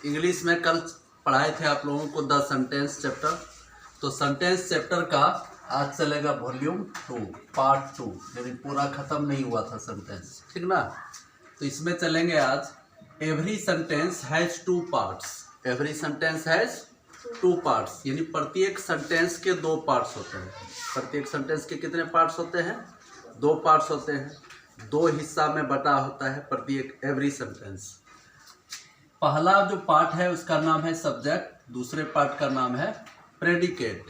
English में कल पढ़ाए थे आप लोगों को द सेंटेंस चैप्टर। तो सेंटेंस चैप्टर का आज चलेगा वॉल्यूम 2 पार्ट 2, यानी पूरा खत्म नहीं हुआ था सेंटेंस, ठीक ना। तो इसमें चलेंगे आज every sentence has 2 parts. Every sentence has 2 parts, यानी प्रत्येक सेंटेंस के 2 पार्ट्स होते हैं। प्रत्येक सेंटेंस के कितने पार्ट्स होते हैं? 2 पार्ट्स होते हैं। 2 हिस्सा में बटा होता है प्रत्येक एवरी सेंटेंस। पहला जो पार्ट है उसका नाम है सब्जेक्ट, दूसरे पार्ट का नाम है प्रेडिकेट।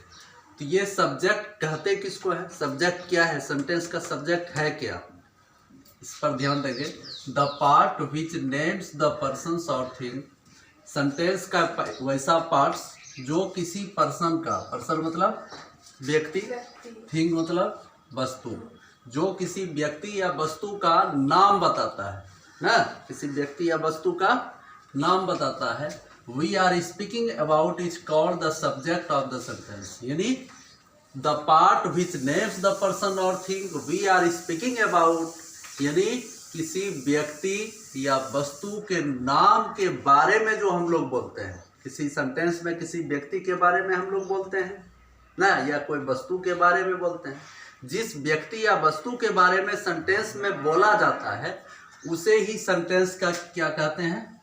तो ये सब्जेक्ट कहते किसको है? सब्जेक्ट क्या है? सेंटेंस का सब्जेक्ट है क्या, इस पर ध्यान देंगे। The part which names the persons और थिंग। सेंटेंस का वैसा पार्ट्स जो किसी पर्सन का, पर्सन मतलब व्यक्ति, थिंग मतलब वस्तु, जो किसी व्यक्ति या वस्तु का नाम बताता है ना, किसी व्यक्ति या वस्तु का नाम बताता है। We are speaking about is called the subject of the sentence. यानी the part which names the person और thing we are speaking about, यानी किसी व्यक्ति या वस्तु के नाम के बारे में जो हम लोग बोलते हैं। किसी सेंटेंस में किसी व्यक्ति के बारे में हम लोग बोलते हैं ना, या कोई वस्तु के बारे में बोलते हैं। जिस व्यक्ति या वस्तु के बारे में सेंटेंस में बोला जाता है उसे ही सेंटेंस का क्या कहते हैं?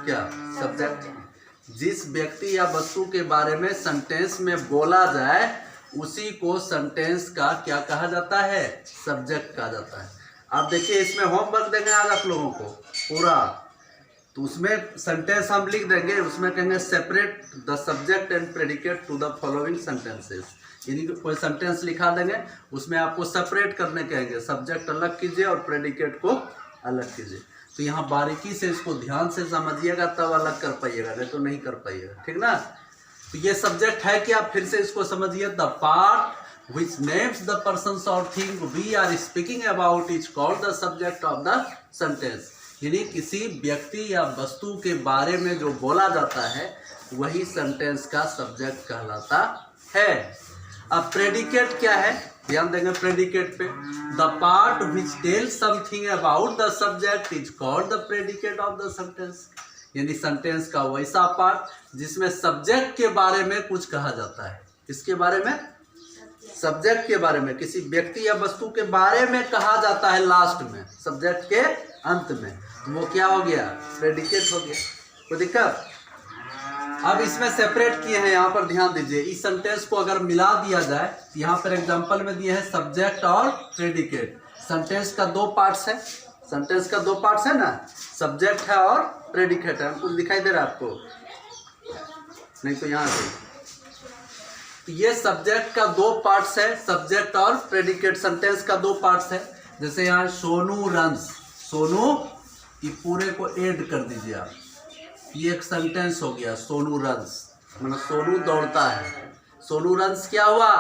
क्या? सब्जेक्ट। जिस व्यक्ति या वस्तु के बारे में सेंटेंस में बोला जाए उसी को सेंटेंस का क्या कहा जाता है? सब्जेक्ट कहा जाता है। आप देखिए इसमें होमवर्क देंगे आज आप लोगों को पूरा, तो उसमें सेंटेंस हम लिख देंगे, उसमें कहेंगे separate the subject and predicate to the following sentences. यानी कि कोई सेंटेंस लिखा देंगे, उसमें आपको सेपरेट करने कहेंगे, सब्जेक्ट अलग कीजिए और प्रेडिकेट को अलग कीजिए। तो यहाँ बारीकी से इसको ध्यान से समझिएगा, तब अलग कर पाइएगा, नहीं तो नहीं कर पाइएगा, ठीक ना। तो ये सब्जेक्ट है क्या, फिर से इसको समझिए। The part which names the persons और thing we are speaking about is called the subject of the sentence. यानी किसी व्यक्ति या वस्तु के बारे में जो बोला जाता है वही सेंटेंस का सब्जेक्ट कहलाता है। अब प्रेडिकेट क्या है, ध्यान देंगे प्रेडिकेट पे। The part which tells something about the subject is called the predicate of the sentence. यानी सेंटेंस का वैसा पार्ट जिसमें सब्जेक्ट के बारे में कुछ कहा जाता है। किसके बारे में? सब्जेक्ट के बारे में, किसी व्यक्ति या वस्तु के बारे में कहा जाता है लास्ट में, सब्जेक्ट के अंत में, तो वो क्या हो गया? प्रेडिकेट हो गया। कोई दिक्कत? अब इसमें सेपरेट किए हैं, यहाँ पर ध्यान दीजिए। इस सेंटेंस को अगर मिला दिया जाए, यहाँ पर एग्जांपल में दिए हैं सब्जेक्ट और प्रेडिकेट। सेंटेंस का 2 पार्ट्स है, सेंटेंस का 2 पार्ट्स है ना, सब्जेक्ट है और प्रेडिकेट है। कुछ दिखाई दे रहा है आपको? नहीं तो यहाँ से तो ये सब्जेक्ट का 2 पार्ट्स है, सब्जेक्ट और प्रेडिकेट। सेंटेंस का 2 पार्ट्स है। जैसे यहाँ सोनू रन्स, सोनू, ये पूरे को ऐड कर दीजिए आप, ये एक सेंटेंस हो गया। सोनू रन्स मतलब सोनू दौड़ता है। सोनू रन्स क्या हुआ?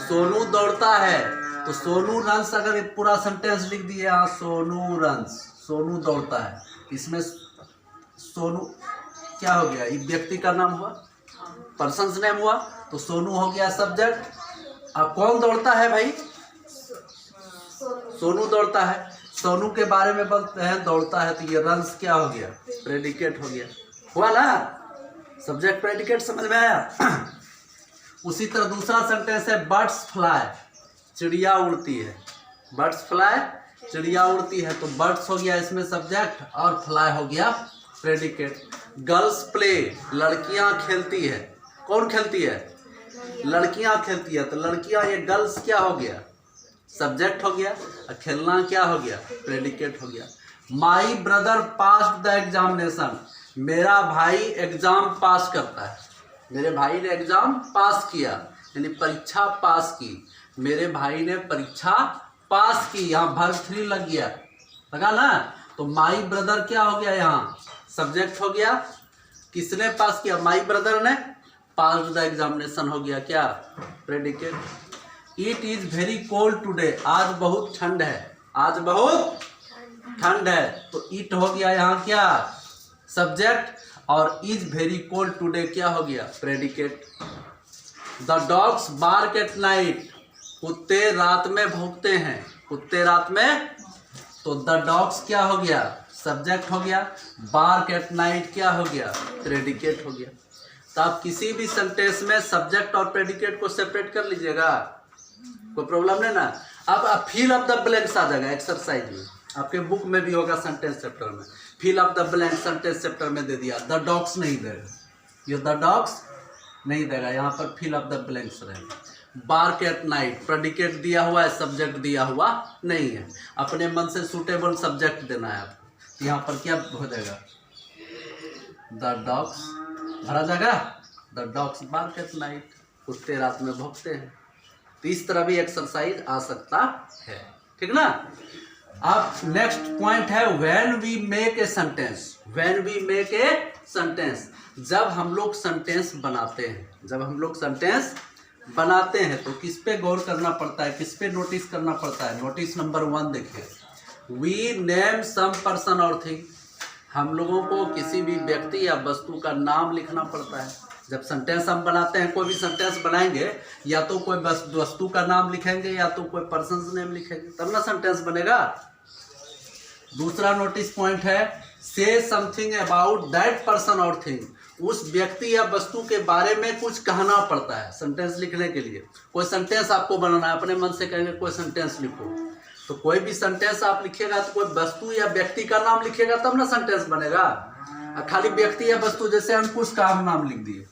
सोनू दौड़ता है। तो सोनू रन्स अगर एक पूरा सेंटेंस लिख दिए यहाँ, सोनू रन्स, सोनू दौड़ता है, इसमें सोनू क्या हो गया? एक व्यक्ति का नाम हुआ, पर्सन्स नेम हुआ, तो सोनू हो गया सब्जेक्ट। अब कौन दौड़ता है भाई? सोनू दौड़ता है। सोनू के बारे में बोलते हैं दौड़ता है, तो ये रन्स क्या हो गया? प्रेडिकेट हो गया। हुआ ना, सब्जेक्ट प्रेडिकेट समझ में आया? उसी तरह दूसरा सेंटेंस है बर्ड्स फ्लाई, चिड़िया उड़ती है। बर्ड्स फ्लाई, चिड़िया उड़ती है, तो बर्ड्स हो गया इसमें सब्जेक्ट और फ्लाई हो गया प्रेडिकेट। गर्ल्स प्ले, लड़कियां खेलती है। कौन खेलती है? लड़कियां खेलती है, तो लड़कियां, ये गर्ल्स क्या हो गया? सब्जेक्ट हो गया। और खेलना क्या हो गया? प्रेडिकेट हो गया। My brother passed the examination, मेरा भाई एग्जाम पास करता है। मेरे भाई ने एग्जाम पास किया, यानी परीक्षा पास की। मेरे भाई ने परीक्षा पास की, यहाँ वर्ब 3 लग गया, लगा ना। तो माई ब्रदर क्या हो गया? यहाँ सब्जेक्ट हो गया। किसने पास किया? माई ब्रदर ने। पास्ड द एग्जामिनेशन हो गया क्या? Predicate. It is very cold today, आज बहुत ठंड है। आज बहुत ठंड है, तो इट हो गया यहाँ क्या? सब्जेक्ट। और इज वेरी कोल्ड टुडे क्या हो गया? Predicate. The dogs bark at night, कुत्ते रात में भौंकते हैं। कुत्ते रात में, तो द डॉग्स क्या हो गया? सब्जेक्ट हो गया, बार्क एट नाइट क्या हो गया, प्रेडिकेट हो गया। तो आप किसी भी सेंटेंस में सब्जेक्ट और प्रेडिकेट को सेपरेट कर लीजिएगा, कोई प्रॉब्लम नहीं ना। अब फिल अप द ब्लैंक्स आ जाएगा एक्सरसाइज में, आपके बुक में भी होगा सेंटेंस चैप्टर में, fill up the blanks sentence chapter में दे दिया। द डॉग्स नहीं देगा, ये द डॉग्स नहीं देगा, यहाँ पर फिल अप द ब्लैंक्स रहेगा। बार्क एट नाइट प्रेडिकेट दिया हुआ है, सब्जेक्ट दिया हुआ नहीं है, अपने मन से सूटेबल सब्जेक्ट देना है आपको। यहाँ पर क्या हो जाएगा, द डॉग्स भरा जाएगा, the dogs bark at night, कुत्ते रात में भौंकते हैं। तो इस तरह भी एक्सरसाइज आ सकता है, ठीक ना। अब नेक्स्ट पॉइंट है when we make a sentence. When we make a sentence, जब हम लोग सेंटेंस बनाते हैं, जब हम लोग सेंटेंस बनाते हैं तो किस पे गौर करना पड़ता है, किस पे नोटिस करना पड़ता है। नोटिस नंबर 1 देखिए, वी नेम सम पर्सन और थिंग। हम लोगों को किसी भी व्यक्ति या वस्तु का नाम लिखना पड़ता है। जब सेंटेंस हम बनाते हैं, कोई भी सेंटेंस बनाएंगे, या तो कोई वस्तु का नाम लिखेंगे या तो कोई पर्सन नेम लिखेंगे, तब ना सेंटेंस बनेगा। दूसरा नोटिस पॉइंट है, से समथिंग अबाउट दैट पर्सन और थिंग। उस व्यक्ति या वस्तु के बारे में कुछ कहना पड़ता है सेंटेंस लिखने के लिए। कोई सेंटेंस आपको बनाना है, अपने मन से कहेंगे कोई सेंटेंस लिखो, तो कोई भी सेंटेंस आप लिखिएगा तो कोई वस्तु या व्यक्ति का नाम लिखिएगा तब ना सेंटेंस बनेगा। खाली व्यक्ति या वस्तु, जैसे अंकुश का हम नाम लिख दिए,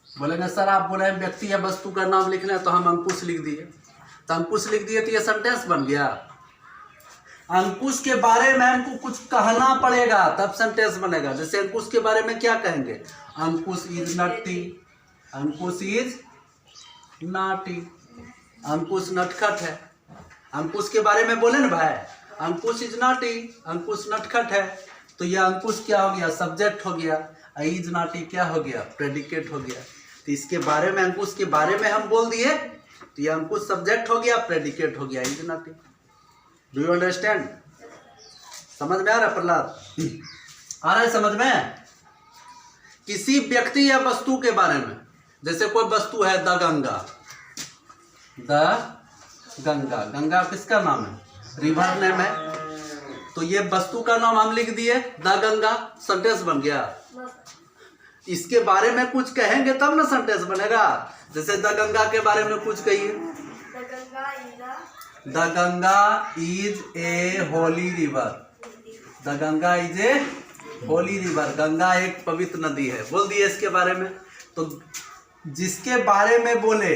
बोलेंगे सर आप बोले व्यक्ति या वस्तु का नाम लिखना है तो हम अंकुश लिख दिए, तो अंकुश लिख दिए तो ये सेंटेंस बन गया। अंकुश के बारे में हमको कुछ कहना पड़ेगा तब सेंटेंस बनेगा। जैसे अंकुश के बारे में क्या कहेंगे, Ankush is nutty, Ankush is naughty, Ankush नटखट है। अंकुश के बारे में बोले ना भाई, अंकुश इज नॉटी, अंकुश नटखट है, तो यह अंकुश क्या हो गया, सब्जेक्ट हो गया। इज नॉटी क्या हो गया, प्रेडिकेट हो गया। तो इसके बारे में, अंकुश के बारे में हम बोल दिए तो यह अंकुश सब्जेक्ट हो गया, प्रेडिकेट हो गया, is naughty. Do you understand? समझ में आ रहा प्रहलाद? आ रहा है समझ में? किसी व्यक्ति या वस्तु के बारे में, जैसे कोई वस्तु है द गंगा, द गंगा, गंगा किसका नाम है, रिवर नेम है, तो ये वस्तु का नाम हम लिख दिए द गंगा, सेंटेंस बन गया। इसके बारे में कुछ कहेंगे तब ना सेंटेंस बनेगा। जैसे द गंगा के बारे में कुछ कहिए, the Ganga is a Holi river, the Ganga is a Holi river, Ganga एक पवित्र नदी है, बोल दिए इसके बारे में। तो जिसके बारे में बोले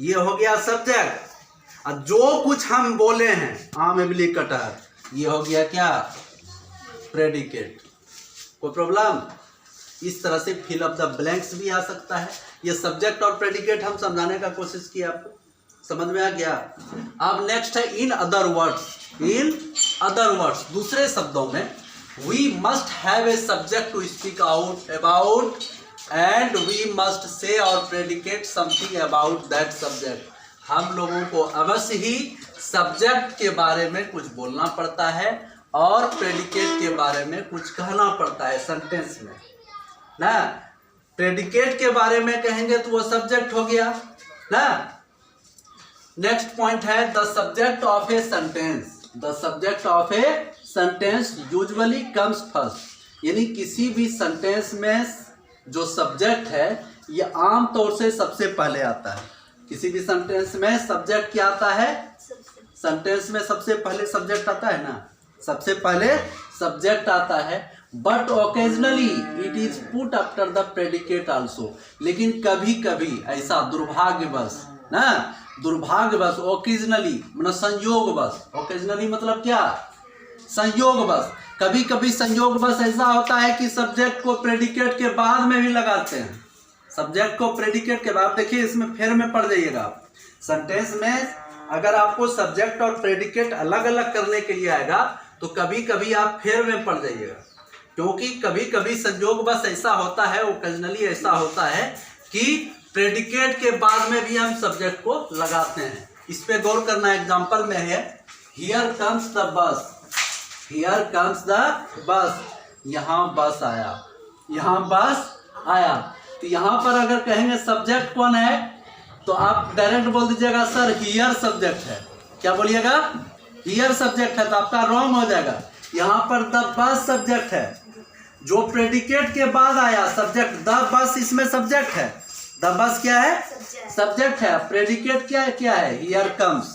ये हो गया सब्जेक्ट, और जो कुछ हम बोले हैं आम इमली कटहल, ये हो गया क्या, प्रेडिकेट। कोई प्रॉब्लम? इस तरह से फिल अप द ब्लैंक्स भी आ सकता है। ये सब्जेक्ट और प्रेडिकेट हम समझाने का कोशिश किया, आपको समझ में आ गया। अब नेक्स्ट है in other words. In other words, दूसरे शब्दों में, we must have a subject to speak out about and we must say और predicate something about that subject. हम लोगों को अवश्य ही सब्जेक्ट के बारे में कुछ बोलना पड़ता है और प्रेडिकेट के बारे में कुछ कहना पड़ता है सेंटेंस में ना। प्रेडिकेट के बारे में कहेंगे तो वो सब्जेक्ट हो गया ना। नेक्स्ट पॉइंट है the subject of a sentence. The subject of a sentence usually comes first, यानी किसी भी सेंटेंस में जो सब्जेक्ट है ये आम तौर से सबसे पहले आता है। किसी भी सेंटेंस में सब्जेक्ट क्या आता है, सेंटेंस में सबसे पहले सब्जेक्ट आता है ना, सबसे पहले सब्जेक्ट आता है। But occasionally it is put after the predicate also, लेकिन कभी कभी ऐसा दुर्भाग्यवश ना, दुर्भाग्यवश, ओकेजनली मतलब संयोगवश, ओकेजनली मतलब क्या, संयोगवश, कभी कभी संयोगवश ऐसा होता है कि सब्जेक्ट को प्रेडिकेट के बाद में भी लगाते हैं। सब्जेक्ट को प्रेडिकेट के बाद, देखिए इसमें फेर में पड़ जाइएगा आप। सेंटेंस में अगर आपको सब्जेक्ट और प्रेडिकेट अलग अलग करने के लिए आएगा तो कभी कभी आप फेर में पड़ जाइएगा, क्योंकि कभी कभी संयोगवश ऐसा होता है, ओकेजनली ऐसा होता है कि प्रेडिकेट के बाद में भी हम सब्जेक्ट को लगाते हैं। इस पे गौर करना। एग्जांपल में है here comes the bus, here comes the bus, यहाँ बस आया, यहाँ बस आया। तो यहाँ पर अगर कहेंगे सब्जेक्ट कौन है तो आप डायरेक्ट बोल दीजिएगा सर हियर सब्जेक्ट है। क्या बोलिएगा, हियर सब्जेक्ट है, तो आपका रॉन्ग हो जाएगा। यहाँ पर द बस सब्जेक्ट है, जो प्रेडिकेट के बाद आया सब्जेक्ट, द बस इसमें सब्जेक्ट है, द बस क्या है, सब्जेक्ट है, प्रेडिकेट क्या है, हियर कम्स,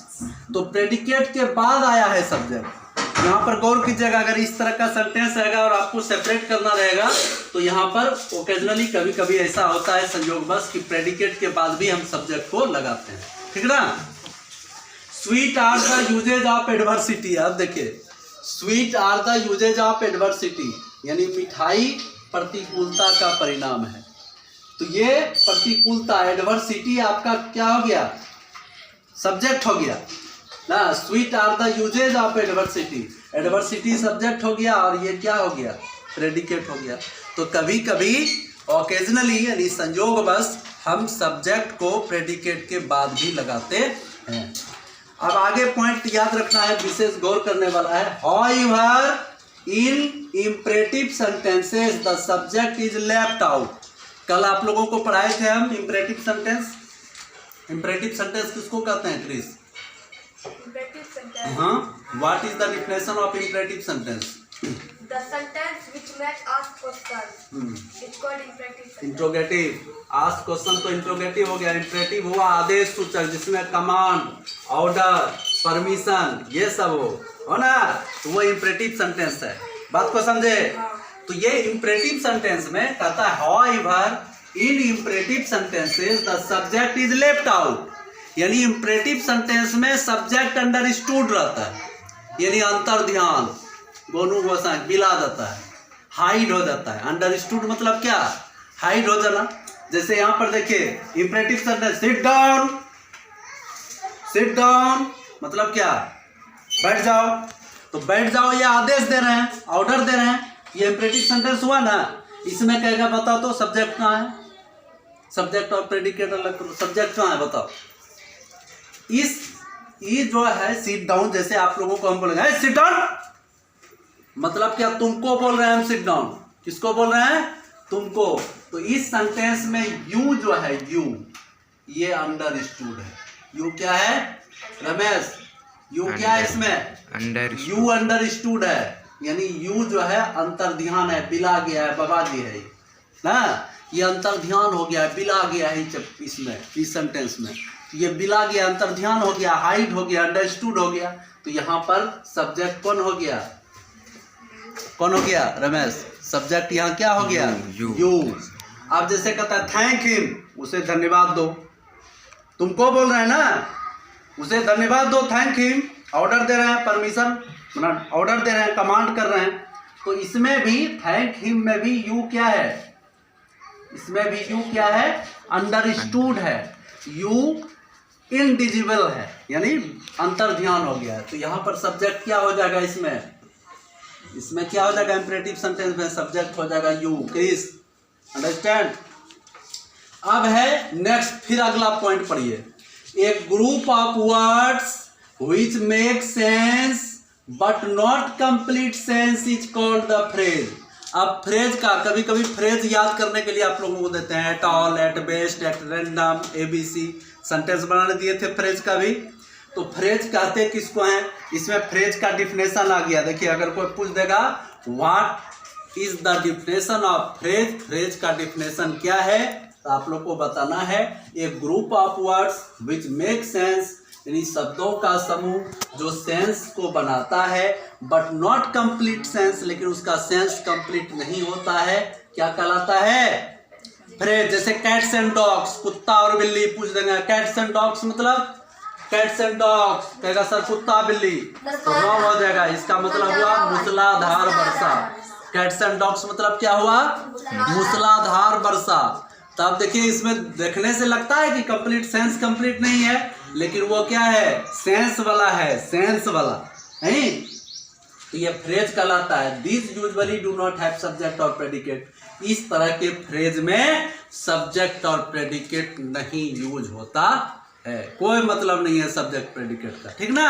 तो प्रेडिकेट के बाद आया है सब्जेक्ट। यहाँ पर गौर कीजिएगा, अगर इस तरह का सेंटेंस रहेगा और आपको सेपरेट करना रहेगा तो यहाँ पर ओकेजनली कभी कभी ऐसा होता है संयोगवश कि प्रेडिकेट के बाद भी हम सब्जेक्ट को लगाते हैं, ठीक ना। Sweet are the uses of adversity, अब देखिए sweet are the uses of adversity, यानी मिठाई प्रतिकूलता का परिणाम है। तो ये प्रतिकूलता एडवर्सिटी आपका क्या हो गया, सब्जेक्ट हो गया ना। Sweet are the uses of adversity, adversity subject हो गया और ये क्या हो गया, प्रेडिकेट हो गया। तो कभी कभी ओकेजनली यानी संयोगवश हम सब्जेक्ट को प्रेडिकेट के बाद भी लगाते हैं। अब आगे पॉइंट याद रखना है, विशेष गौर करने वाला है। However in imperative sentences the subject is left out. कल आप लोगों को पढ़ाए थे हम इंपरेटिव सेंटेंस। इंपरेटिव सेंटेंस किसको कहते हैं क्रिस? हाँ, what is the definition of imperative sentence? The sentence which match ask question is called imperative sentence. Interrogative, ask question तो इंट्रोगेटिव हो गया, इंपरेटिव हुआ आदेश सूचक जिसमें कमांड, ऑर्डर, परमिशन ये सब हो ना, तो वो इंपरेटिव सेंटेंस है। बात को समझे? तो ये इंपरेटिव सेंटेंस में कहता है however in imperative sentences the subject is left out, यानी इंपरेटिव सेंटेंस में सब्जेक्ट अंडरस्टूड रहता है, यानी अंतर ध्यान गोनू गोसा बिला जाता है, हाइड हो जाता है। अंडरस्टूड मतलब क्या, हाइड हो जाना। जैसे यहाँ पर देखिए imperative sentence sit down, sit down मतलब क्या, बैठ जाओ, तो बैठ जाओ ये आदेश दे रहे हैं, ऑर्डर दे रहे हैं, ये इंपरेटिव सेंटेंस हुआ ना। इसमें कहेगा बताओ तो सब्जेक्ट कहाँ है, सब्जेक्ट और प्रेडिकेट अलग करो, सब्जेक्ट कहाँ है बताओ। ये जो है सिट डाउन, जैसे आप लोगों को हम बोलेंगे सिट डाउन, मतलब क्या, तुमको बोल रहे हैं हम सिट डाउन, किसको बोल रहे हैं, तुमको। तो इस सेंटेंस में यू जो है, यू ये अंडरस्टूड है। यू क्या है रमेश, यू क्या है इसमें, यू अंडरस्टूड है, यानी यू जो है अंतर ध्यान है, बिला गया है, बबा जी है ना, ये अंतर ध्यान हो गया है, बिला गया है इसमें, इस सेंटेंस में ये बिला गया, अंतर ध्यान हो गया, हाइड हो गया, अंडरस्टूड हो गया। तो यहाँ पर सब्जेक्ट कौन हो गया, कौन हो गया रमेश, सब्जेक्ट यहाँ क्या हो गया, यू। आप जैसे कहता है थैंक हिम, उसे धन्यवाद दो, तुमको बोल रहे हैं ना, उसे धन्यवाद दो, थैंक हिम, ऑर्डर दे रहे हैं, परमिशन मतलब ऑर्डर दे रहे हैं, कमांड कर रहे हैं। तो इसमें भी थैंक हिम में भी यू क्या है, इसमें भी यू क्या है, अंडरस्टूड है, यू इनडिजिबल है, यानी अंतर ध्यान हो गया है। तो यहाँ पर सब्जेक्ट क्या हो जाएगा, इसमें क्या हो जाएगा, इंपरेटिव सेंटेंस में सब्जेक्ट हो जाएगा यू। Chris understand? अब है नेक्स्ट, फिर अगला पॉइंट पढ़िए। A group of words which make sense but not complete sense is called the phrase. अब फ्रेज का कभी कभी फ्रेज याद करने के लिए आप लोगों को देते हैं at all, at best, at random, ABC sentence बनाने दिए थे फ्रेज का भी। तो फ्रेज कहते किसको हैं, इसमें फ्रेज का डिफिनेशन आ गया। देखिए अगर कोई पूछ देगा what is the definition of phrase, phrase का डिफिनेशन क्या है, तो आप लोग को बताना है a group of words which make sense, यानी शब्दों का समूह जो सेंस को बनाता है बट नॉट कंप्लीट सेंस, लेकिन उसका सेंस कंप्लीट नहीं होता है, क्या कहलाता है, फ्रेज। जैसे कैट्स एंड डॉग्स, कुत्ता और बिल्ली, पूछ देंगे कैट्स एंड डॉग्स मतलब कैट्स एंड डॉग्स, कहेगा सर कुत्ता बिल्ली, तो रॉन्ग हो जाएगा, इसका मतलब हुआ मूसलाधार वर्षा। कैट्स एंड डॉग्स मतलब क्या हुआ, मूसलाधार वर्षा। तो आप देखिए इसमें देखने से लगता है कि कंप्लीट सेंस कंप्लीट नहीं है, लेकिन वो क्या है, सेंस वाला है, सेंस वाला नहीं। तो ये फ्रेज कहलाता है। This usually do not have subject और प्रेडिकेट। इस तरह के फ्रेज में सब्जेक्ट और प्रेडिकेट नहीं यूज होता है, कोई मतलब नहीं है सब्जेक्ट प्रेडिकेट का, ठीक ना।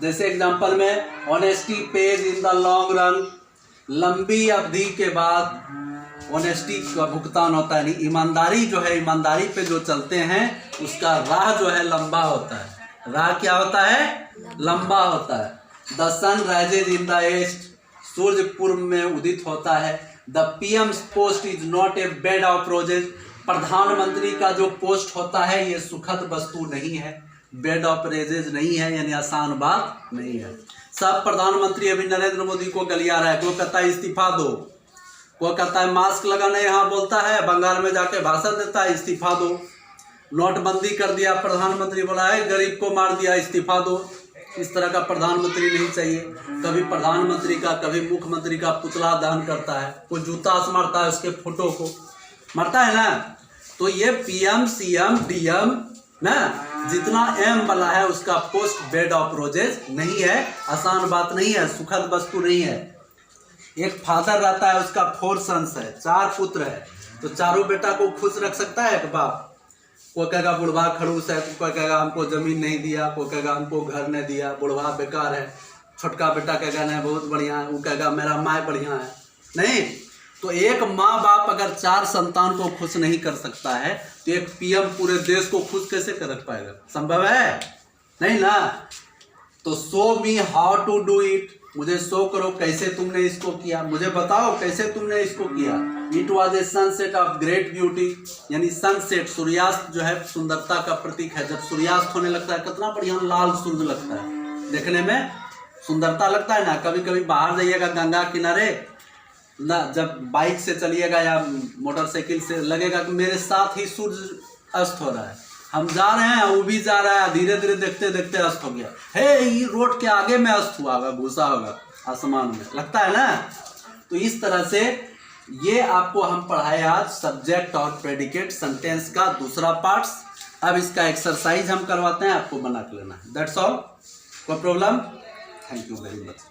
जैसे एग्जांपल में honesty page in the long run, लंबी अवधि के बाद ऑनेस्टी का भुगतान होता है, यानी ईमानदारी जो है, ईमानदारी पे जो चलते हैं उसका राह जो है लंबा होता है, राह क्या होता है, लंबा होता है। The sun rises in the east, सूर्य पूर्व में उदित होता है। The PM post is not a bed of roses, प्रधानमंत्री का जो पोस्ट होता है ये सुखद वस्तु नहीं है, बेड ऑफ रोजेज नहीं है, यानी आसान बात नहीं है। सब प्रधानमंत्री अभी नरेंद्र मोदी को गलिया रहा है, कोई कहता है इस्तीफा दो, कोई कहता है मास्क लगाना यहाँ बोलता है, बंगाल में जाके भाषण देता है इस्तीफा दो, नोटबंदी कर दिया प्रधानमंत्री बोला है गरीब को मार दिया इस्तीफा दो। इस तरह का प्रधानमंत्री नहीं चाहिए। कभी प्रधानमंत्री का कभी मुख्यमंत्री का पुतला दहन करता है, कोई जूता से मारता है उसके फोटो को, मारता है ना। तो ये पीएम सीएम डीएम ना जितना एम वाला है उसका पोस्ट बेड ऑफ रोजेज नहीं है, आसान बात नहीं है, सुखद वस्तु नहीं है। एक फादर रहता है, उसका 4 सन्स है, 4 पुत्र है, तो चारों बेटा को खुश रख सकता है एक बाप। कोई कहेगा बुढ़वा खड़ूस है, कोई कहेगा हमको जमीन नहीं दिया, कोई कहेगा हमको घर नहीं दिया, बुढ़वा बेकार है, छोटका बेटा कहेगा नहीं बहुत बढ़िया है, वो कहेगा मेरा माँ बढ़िया है। नहीं, तो एक माँ बाप अगर 4 संतान को खुश नहीं कर सकता है तो एक पीएम पूरे देश को खुश कैसे कर पाएगा? संभव है नहीं ना। तो show me how to do it, मुझे शो करो कैसे तुमने इसको किया, मुझे बताओ कैसे तुमने इसको किया। It was a sunset of great beauty, यानी सनसेट सूर्यास्त जो है सुंदरता का प्रतीक है। जब सूर्यास्त होने लगता है कितना बढ़िया लाल सूर्य लगता है, देखने में सुंदरता लगता है ना। कभी कभी बाहर जाइएगा गंगा किनारे ना, जब बाइक से चलिएगा या मोटरसाइकिल से, लगेगा कि मेरे साथ ही सूर्य अस्त हो रहा है, हम जा रहे हैं वो भी जा रहा है, धीरे धीरे देखते देखते अस्त हो गया। हे ये रोड के आगे में अस्त हुआ होगा, घुसा होगा आसमान में, लगता है ना। तो इस तरह से ये आपको हम पढ़ाए आज सब्जेक्ट और प्रेडिकेट सेंटेंस का दूसरा पार्ट्स। अब इसका एक्सरसाइज हम करवाते हैं, आपको बना के लेना है। That's all. कोई problem? Thank you very much.